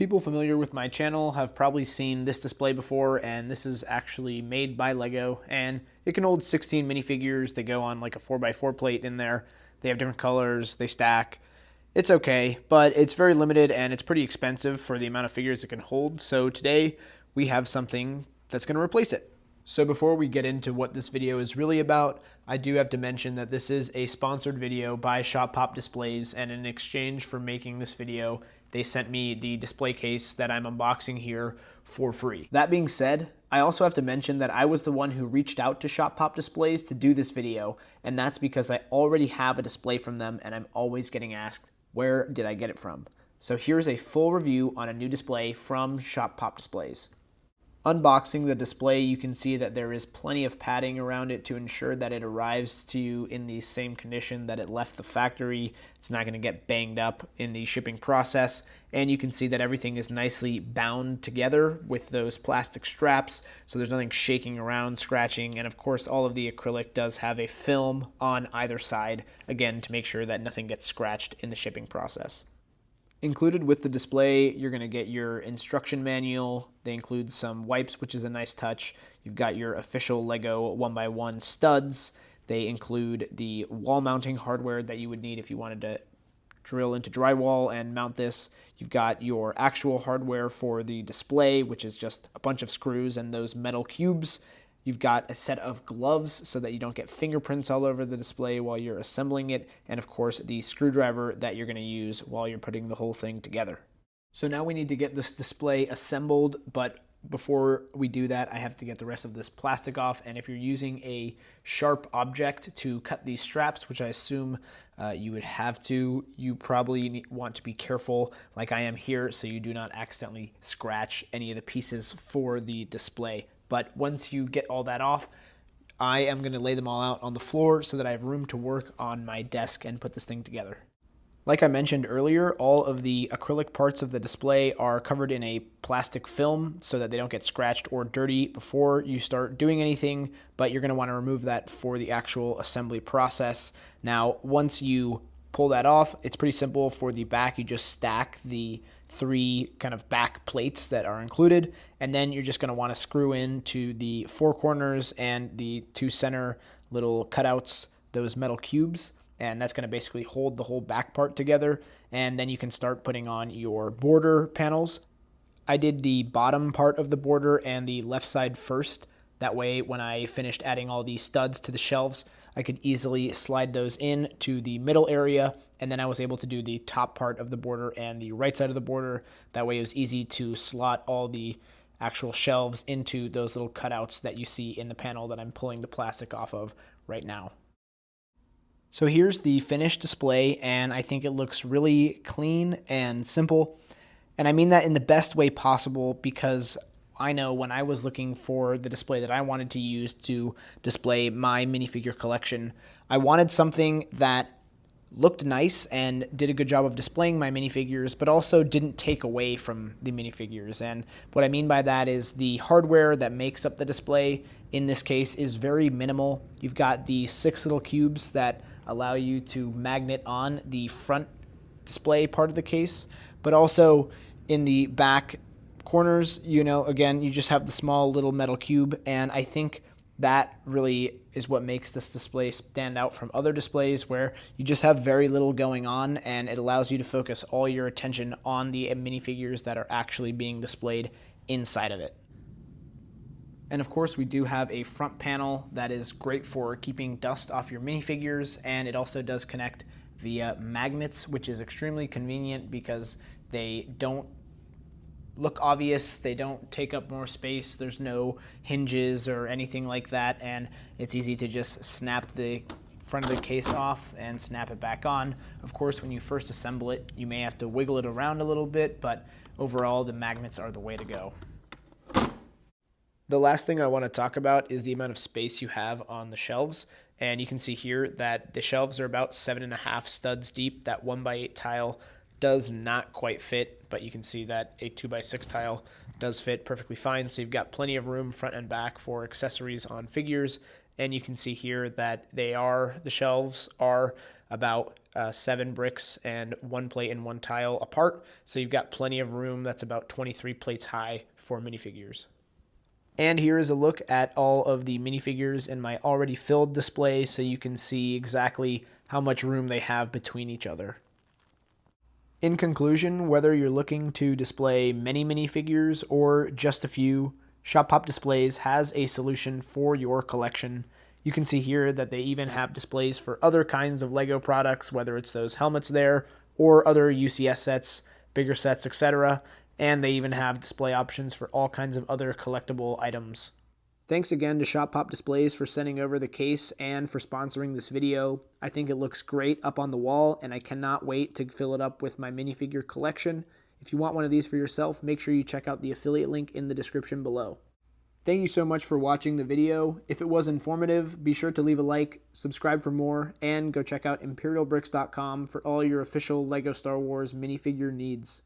People familiar with my channel have probably seen this display before, and this is actually made by Lego, and it can hold 16 minifigures. They go on like a 4x4 plate in there. They have different colors, they stack. It's okay, but it's very limited and it's pretty expensive for the amount of figures it can hold. So today we have something that's going to replace it. So before we get into what this video is really about, I do have to mention that this is a sponsored video by Shop Pop Displays, and in exchange for making this video, they sent me the display case that I'm unboxing here for free. That being said, I also have to mention that I was the one who reached out to Shop Pop Displays to do this video, and that's because I already have a display from them and I'm always getting asked, where did I get it from? So here's a full review on a new display from Shop Pop Displays. Unboxing the display, you can see that there is plenty of padding around it to ensure that it arrives to you in the same condition that it left the factory. It's not going to get banged up in the shipping process. And you can see that everything is nicely bound together with those plastic straps, so there's nothing shaking around, scratching, and of course all of the acrylic does have a film on either side, again to make sure that nothing gets scratched in the shipping process. Included with the display, you're going to get your instruction manual. They include some wipes, which is a nice touch. You've got your official Lego 1x1 studs. They include the wall mounting hardware that you would need if you wanted to drill into drywall and mount this. You've got your actual hardware for the display, which is just a bunch of screws and those metal cubes. You've got a set of gloves so that you don't get fingerprints all over the display while you're assembling it, and of course the screwdriver that you're going to use while you're putting the whole thing together. So now we need to get this display assembled, but before we do that, I have to get the rest of this plastic off, and if you're using a sharp object to cut these straps, which I assume you would have to, you probably want to be careful like I am here so you do not accidentally scratch any of the pieces for the display. But once you get all that off, I am going to lay them all out on the floor so that I have room to work on my desk and put this thing together. Like I mentioned earlier, all of the acrylic parts of the display are covered in a plastic film so that they don't get scratched or dirty before you start doing anything, but you're going to want to remove that for the actual assembly process. Now, once you pull that off, it's pretty simple. For the back, you just stack the 3 kind of back plates that are included, and then you're just going to want to screw into the 4 corners and the 2 center little cutouts, those metal cubes, and that's going to basically hold the whole back part together, and then you can start putting on your border panels. I did the bottom part of the border and the left side first. That way, when I finished adding all the studs to the shelves, I could easily slide those in to the middle area, and then I was able to do the top part of the border and the right side of the border. That way it was easy to slot all the actual shelves into those little cutouts that you see in the panel that I'm pulling the plastic off of right now. So here's the finished display, and I think it looks really clean and simple. And I mean that in the best way possible, because I know when I was looking for the display that I wanted to use to display my minifigure collection, I wanted something that looked nice and did a good job of displaying my minifigures, but also didn't take away from the minifigures. And what I mean by that is the hardware that makes up the display in this case is very minimal. You've got the 6 little cubes that allow you to magnet on the front display part of the case, but also in the back corners, again, you just have the small little metal cube, and I think that really is what makes this display stand out from other displays where you just have very little going on, and it allows you to focus all your attention on the minifigures that are actually being displayed inside of it. And of course, we do have a front panel that is great for keeping dust off your minifigures, and it also does connect via magnets, which is extremely convenient because they don't look obvious, they don't take up more space, there's no hinges or anything like that, and it's easy to just snap the front of the case off and snap it back on. Of course, when you first assemble it, you may have to wiggle it around a little bit, but overall the magnets are the way to go. The last thing I want to talk about is the amount of space you have on the shelves, and you can see here that the shelves are about 7.5 studs deep. That 1x8 tile does not quite fit, but you can see that a 2x6 tile does fit perfectly fine. So you've got plenty of room front and back for accessories on figures, and you can see here that the shelves are about 7 bricks and 1 plate and 1 tile apart. So you've got plenty of room. That's about 23 plates high for minifigures. And here is a look at all of the minifigures in my already filled display so you can see exactly how much room they have between each other. In conclusion, whether you're looking to display many minifigures or just a few, Shop Pop Displays has a solution for your collection. You can see here that they even have displays for other kinds of LEGO products, whether it's those helmets there or other UCS sets, bigger sets, etc. And they even have display options for all kinds of other collectible items. Thanks again to Shop Pop Displays for sending over the case and for sponsoring this video. I think it looks great up on the wall, and I cannot wait to fill it up with my minifigure collection. If you want one of these for yourself, make sure you check out the affiliate link in the description below. Thank you so much for watching the video. If it was informative, be sure to leave a like, subscribe for more, and go check out ImperialBricks.com for all your official LEGO Star Wars minifigure needs.